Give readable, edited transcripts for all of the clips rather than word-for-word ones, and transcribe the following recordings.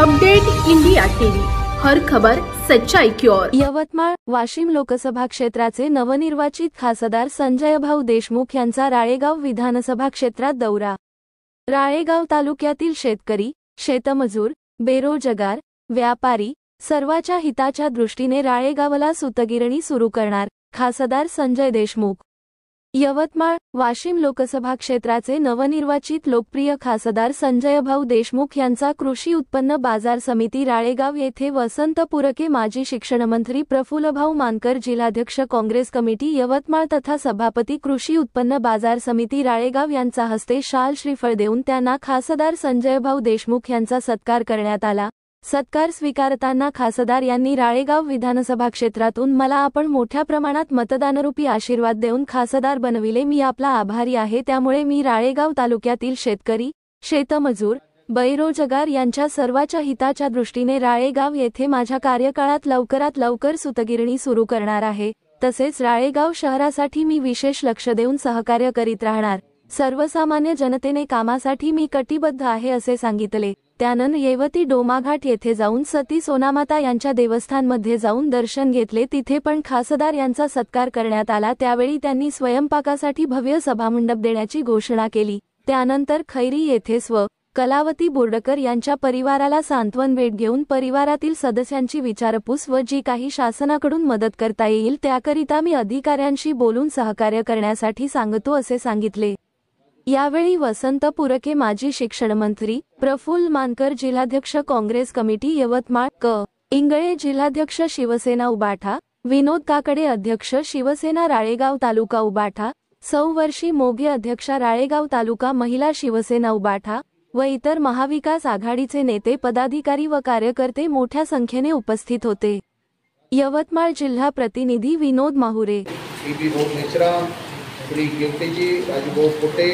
Update India TV, हर खबर सच्चाई की ओर। यवतमाळ वाशिम लोकसभा क्षेत्राचे नवनिर्वाचित खासदार संजयभाऊ देशमुख यांचा राळेगाव विधानसभा क्षेत्रात दौरा। राळेगाव तालुक्यातील शेतकरी, शेतमजूर, बेरोजगार, व्यापारी सर्वांच्या हिताच्या दृष्टीने राळेगावला सूतगिरणी सुरू करणार खासदार संजय देशमुख। यवतमाळ वाशिम लोकसभा क्षेत्राचे नवनिर्वाचित लोकप्रिय खासदार संजयभाऊ देशमुख यांचा कृषी उत्पन्न बाजार समिती राळेगाव येथे वसंत पुरके, माजी शिक्षणमंत्री प्रफुल्लभाऊ मानकर, जिल्हाध्यक्ष काँग्रेस कमिटी यवतमाळ तथा सभापती कृषी उत्पन्न बाजार समिती राळेगाव यांचा हस्ते शाल श्रीफळ देऊन त्यांना खासदार संजयभाऊ देशमुख यांचा सत्कार करण्यात आला। सत्कार स्वीकारताना खासदार यांनी राळेगाव विधानसभा क्षेत्रातून मला आपण मोठ्या प्रमाणात मतदानरूपी आशीर्वाद देऊन खासदार बनविले, मी आपला आभारी आहे। त्यामुळे मी राळेगाव तालुक्यातील शेतकरी, शेतमजूर, बेरोजगार यांच्या सर्वांच्या हिताच्या दृष्टीने राळेगाव येथे माझ्या कार्यकाळात लवकरात लवकर सूतगिरणी सुरू करणार आहे। तसेच राळेगाव शहरासाठी मी विशेष लक्ष देऊन सहकार्य करीत राहणार। सर्वसामान्य जनतेने कामासाठी मी कटिबद्ध आहे असे सांगितले। त्यानंतर येवती डोमाघाट येथे जाऊन सती सोनामाता यांच्या देवस्थानमध्ये जाऊन दर्शन घेतले। तिथे पण खासदार यांचा सत्कार करण्यात आला। त्यावेळी त्यांनी स्वयंपाकासाठी भव्य सभामंडप देण्याची घोषणा केली। त्यानंतर खैरी येथे कलावती बोर्डकर यांच्या परिवाराला सांत्वन भेट घेऊन परिवारातील सदस्यांची विचारपूस व जी काही शासनाकडून मदत करता येईल त्याकरिता मी अधिकाऱ्यांशी बोलून सहकार्य करण्यासाठी सांगतो असे सांगितले। यावेळी वसंत पुरके, माजी शिक्षणमंत्री प्रफुल्ल मानकर, जिल्हाध्यक्ष काँग्रेस कमिटी यवतमाळ इंगळे, जिल्हाध्यक्ष शिवसेना उबाठा, विनोद काकडे, अध्यक्ष शिवसेना राळेगाव तालुका उबाठा, सौ वर्षी मोघे, अध्यक्षा राळेगाव तालुका महिला शिवसेना उबाठा व इतर महाविकास आघाडीचे नेते, पदाधिकारी व कार्यकर्ते मोठ्या संख्येने उपस्थित होते। यवतमाळ जिल्हा प्रतिनिधी विनोद माहुरे। श्री गेवटेजी, राजभाऊ कोटे,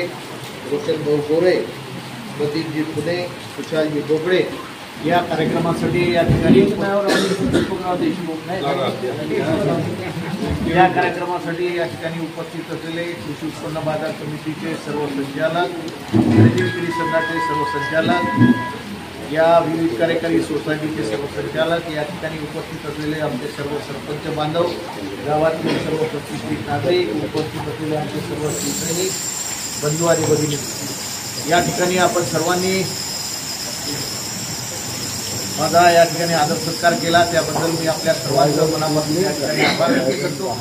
रोशनभाऊ गोरे, प्रदीपजी पुणे, कुशालजी बोगडे या कार्यक्रमासाठी या ठिकाणी उपस्थित असलेले कृषी उत्पन्न बाजार समितीचे सर्व संचालक, खरेदी संघाचे सर्व संचालक, या विविध कार्यकारी सोसायटीचे सर्व संचालक, या ठिकाणी उपस्थित असलेले आमचे सर्व सरपंच बांधव, गावातील सर्व प्रतिष्ठित नागरिक, उपस्थित असलेले आमचे सर्व शिवसैनिक बंधू आणि भगिनी, या ठिकाणी आपण सर्वांनी माझा या ठिकाणी आदर सत्कार केला, त्याबद्दल मी आपल्या सर्वांचं मनापासून या ठिकाणी आभार व्यक्त करतो।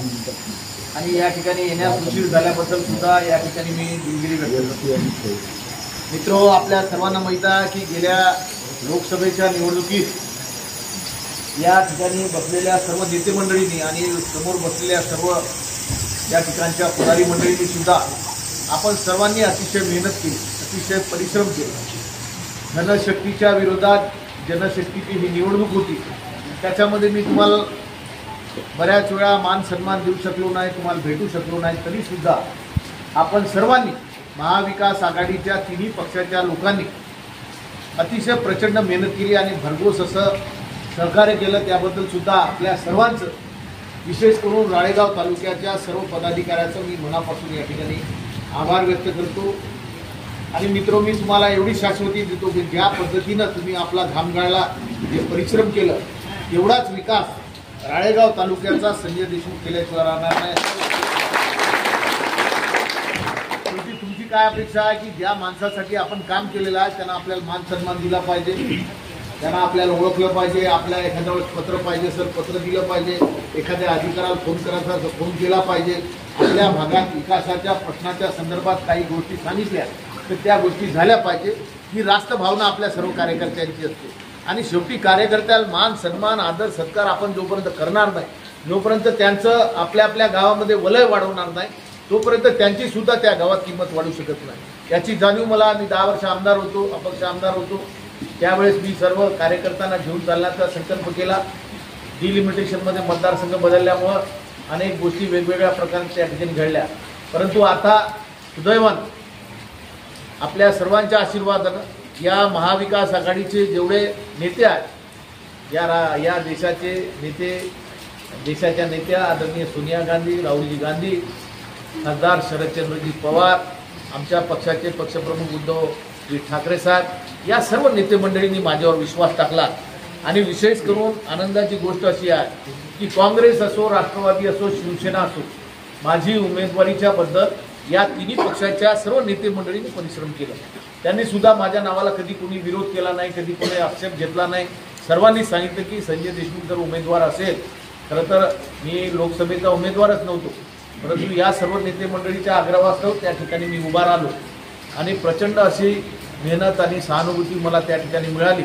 आणि या ठिकाणी येण्यास उशीर झाल्याबद्दल सुद्धा या ठिकाणी मी दिलगिरी व्यक्त करतो। मित्रो, आपल्या सर्वांना माहिती आहे की गेल्या लोकसभेच्या निवडणुकीत या ठिकाणी बसलेल्या सर्व नेते मंडळींनी आणि समोर बसलेल्या सर्व या ठिकाणच्या पुढारी मंडळींनी सुद्धा आपण सर्वांनी अतिशय मेहनत केली, अतिशय परिश्रम केले। जनशक्तीच्या विरोधात जनशक्तीची ही निवडणूक होती, त्याच्यामध्ये मी तुम्हाला बऱ्याच वेळा मान सन्मान देऊ शकलो नाही, तुम्हाला भेटू शकलो नाही, तरी सुद्धा आपण सर्वांनी महाविकास आघाडीच्या तिन्ही पक्षाच्या लोकांनी अतिशय प्रचंड मेहनत केली आणि भरघोस असं सहकार्य केलं। त्याबद्दल सुद्धा आपल्या सर्वांचं, विशेष करून राळेगाव तालुक्याच्या सर्व पदाधिकाऱ्यांचं मी मनापासून या ठिकाणी आभार व्यक्त करतो। आणि मित्रो, मी तुम्हाला एवढी शाश्वती देतो की ज्या पद्धतीनं तुम्ही आपला घाम गाळला, जे परिश्रम केलं, तेवढाच विकास राळेगाव तालुक्याचा संजय देशमुख केल्याशिवाय राहणार नाही। तुमची काय अपेक्षा आहे की ज्या माणसासाठी आपण काम केलेलं आहे त्यांना आपल्याला मान सन्मान दिला पाहिजे, त्यांना आपल्याला ओळखलं पाहिजे, आपल्या एखाद्या वेळेस पत्र पाहिजे सर पत्र दिलं पाहिजे, एखाद्या अधिकाऱ्याला फोन करायचा तर फोन केला पाहिजे, आपल्या भागात विकासाच्या प्रश्नाच्या संदर्भात काही गोष्टी सांगितल्या तर त्या गोष्टी झाल्या पाहिजे। ही रास्त भावना आपल्या सर्व कार्यकर्त्यांची असते। आणि शेवटी कार्यकर्त्याला मान सन्मान आदर सत्कार आपण जोपर्यंत करणार नाही, जोपर्यंत त्यांचं आपल्या आपल्या गावामध्ये वलय वाढवणार नाही, तोपर्यंत त्यांची सुद्धा त्या गावात किंमत वाढू शकत नाही। याची जाणीव मला, मी 10 वर्ष आमदार होतो, अपक्ष आमदार होतो, त्यावेळेस मी सर्व कार्यकर्त्यांना घेऊन चालण्याचा संकल्प केला। डिलिमिटेशनमध्ये मतदारसंघ बदलल्यामुळं अनेक गोष्टी वेगवेगळ्या प्रकारच्या त्या ठिकाणी घडल्या, परंतु आता सुदैवान आपल्या सर्वांच्या आशीर्वादानं या महाविकास आघाडीचे जेवढे नेते आहेत, या देशाचे नेते, देशाच्या नेत्या आदरणीय सोनिया गांधी, राहुलजी गांधी, खासदार शरदचंद्रजी पवार, आमच्या पक्षाचे पक्षप्रमुख उद्धव श्री ठाकरे साहेब या सर्व नेते मंडळींनी माझ्यावर विश्वास टाकला आणि विशेष करून आनंदाची गोष्ट अशी आहे की काँग्रेस असो, राष्ट्रवादी असो, शिवसेना असो, माझी उमेदवारीच्या बद्दल या तिन्ही पक्षाच्या सर्व नेते मंडळींनी परिश्रम केला. त्यांनी सुद्धा माझ्या नावाला कधी कोणी विरोध केला नाही, कधी कोणी आक्षेप घेतला नाही. सर्वांनी सांगितलं की संजय देशमुख जर उमेदवार असेल, खरं तर मी लोकसभेचा उमेदवारच नव्हतो, परंतु या सर्व नेते मंडळीच्या आग्रहास्तव त्या ठिकाणी मी उभा राहिलो आणि प्रचंड अशी मेहनत आणि सहानुभूती मला त्या ठिकाणी मिळाली.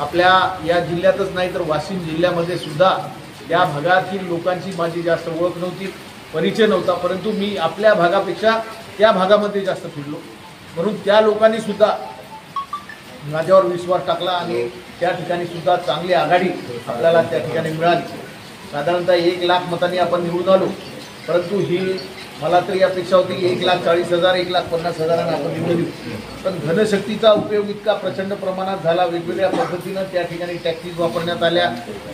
आपल्या या जिल्ह्यातच नाही तर वाशिम जिल्ह्यामध्ये सुद्धा त्या भागातील लोकांची माझी जास्त ओळख नव्हती, परिचय नव्हता, परंतु मी आपल्या भागापेक्षा त्या भागामध्ये जास्त फिरलो, म्हणून त्या लोकांनी सुद्धा माझ्यावर विश्वास टाकला आणि त्या ठिकाणी सुद्धा चांगली आघाडी आपल्याला त्या ठिकाणी मिळाली. साधारणतः 1,00,000 मतांनी आपण निवडून आलो, परंतु ही मला तरी अपेक्षा होती की 1,40,000 1,50,000 आपण निवडून येऊ. पण घनशक्तीचा उपयोग इतका प्रचंड प्रमाणात झाला, वेगवेगळ्या पद्धतीनं त्या ठिकाणी टॅक्टिक्स वापरण्यात आल्या,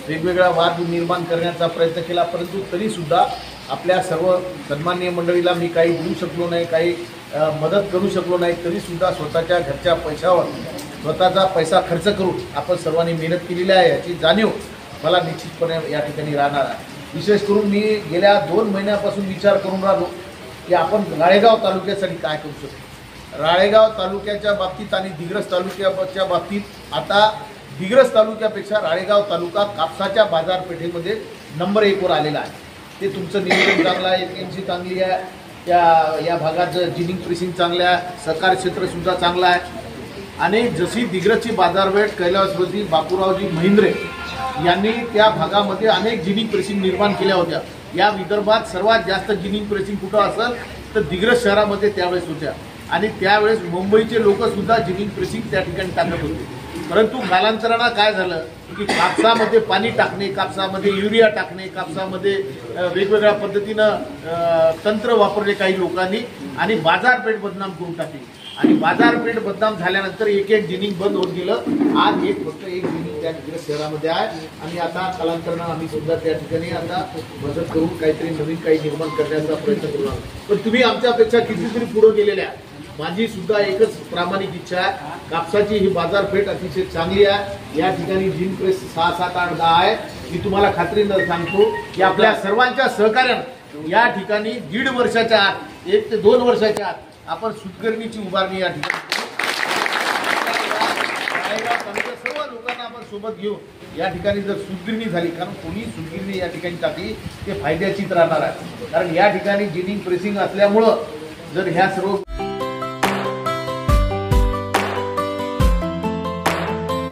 वेगवेगळ्या वाद निर्माण करण्याचा प्रयत्न केला, परंतु तरीसुद्धा आपल्या सर्व सन्माननीय मंडळीला मी काही देऊ शकलो नाही, काही मदत करू शकलो नाही. तरीसुद्धा स्वतःच्या घरच्या पैशावर स्वतःचा पैसा खर्च करून आपण सर्वांनी मेहनत केलेली आहे याची जाणीव मला निश्चितपणे या ठिकाणी राहणार आहे. विशेष करून मी गेल्या 2 महिन्यापासून विचार करून राहिलो की आपण राळेगाव तालुक्यासाठी काय करू शकतो. राळेगाव तालुक्याच्या बाबतीत आणि दिग्रस तालुक्याच्या बाबतीत आता दिग्रस तालुक्यापेक्षा राळेगाव तालुका कापसाच्या बाजारपेठेमध्ये नंबर 1 वर आलेला आहे. ते तुमचं नियोजन चांगलं आहे, एजन्सी चांगली आहे, या भागाचं जिनिंग प्रेसिंग चांगलं आहे, सहकार क्षेत्रसुद्धा चांगलं आहे. आणि जशी दिग्रसची बाजारपेठ कैलासपती बापूरावजी महिंद्रे यांनी त्या भागामध्ये अनेक जिनिंग प्रेसिंग निर्माण केल्या होत्या. या विदर्भात सर्वात जास्त जिनिंग प्रेसिंग कुठं असेल तर दिग्रस शहरामध्ये त्यावेळेस होत्या आणि त्यावेळेस मुंबईचे लोकसुद्धा जिनिंग प्रेसिंग त्या ठिकाणी टाकत होते. परंतु कालांतरानं काय झालं की कापसामध्ये पाणी टाकणे, कापसामध्ये युरिया टाकणे, कापसामध्ये वेगवेगळ्या पद्धतीनं तंत्र वापरले काही लोकांनी आणि बाजारपेठ बदनाम करून टाकली. आणि बाजारपेठ बदनाम झाल्यानंतर एक जिनिंग बंद होत गेलं. आज फक्त एक जिनिंग त्या दिग्रस शहरामध्ये आहे आणि आता कालांतरानं आम्ही सुद्धा त्या ठिकाणी आता मदत करून काहीतरी नवीन काही निर्माण करण्याचा प्रयत्न करू लागलो. पण तुम्ही आमच्यापेक्षा कितीतरी पुढे गेलेल्या आहे. माझी सुद्धा एकच प्रामाणिक इच्छा आहे, कापसाची ही बाजारपेठ अतिशय चांगली आहे. या ठिकाणी जिन प्रेस 6, 7, 8, 10 आहे. मी तुम्हाला खात्रीनं सांगतो की आपल्या सर्वांच्या सहकार्यानं या ठिकाणी 1.5 वर्षाच्या आत, 1 ते 2 वर्षाच्या आत आपण सुतगिरणीची उभारणी या ठिकाणी सर्व लोकांना आपण सोबत घेऊन या ठिकाणी जर सुतगिरणी झाली, कारण कोणी सुतगिरणी या ठिकाणी टाकली ते फायद्याचीच राहणार आहे. कारण या ठिकाणी जिनिंग प्रेसिंग असल्यामुळं जर ह्या सर्व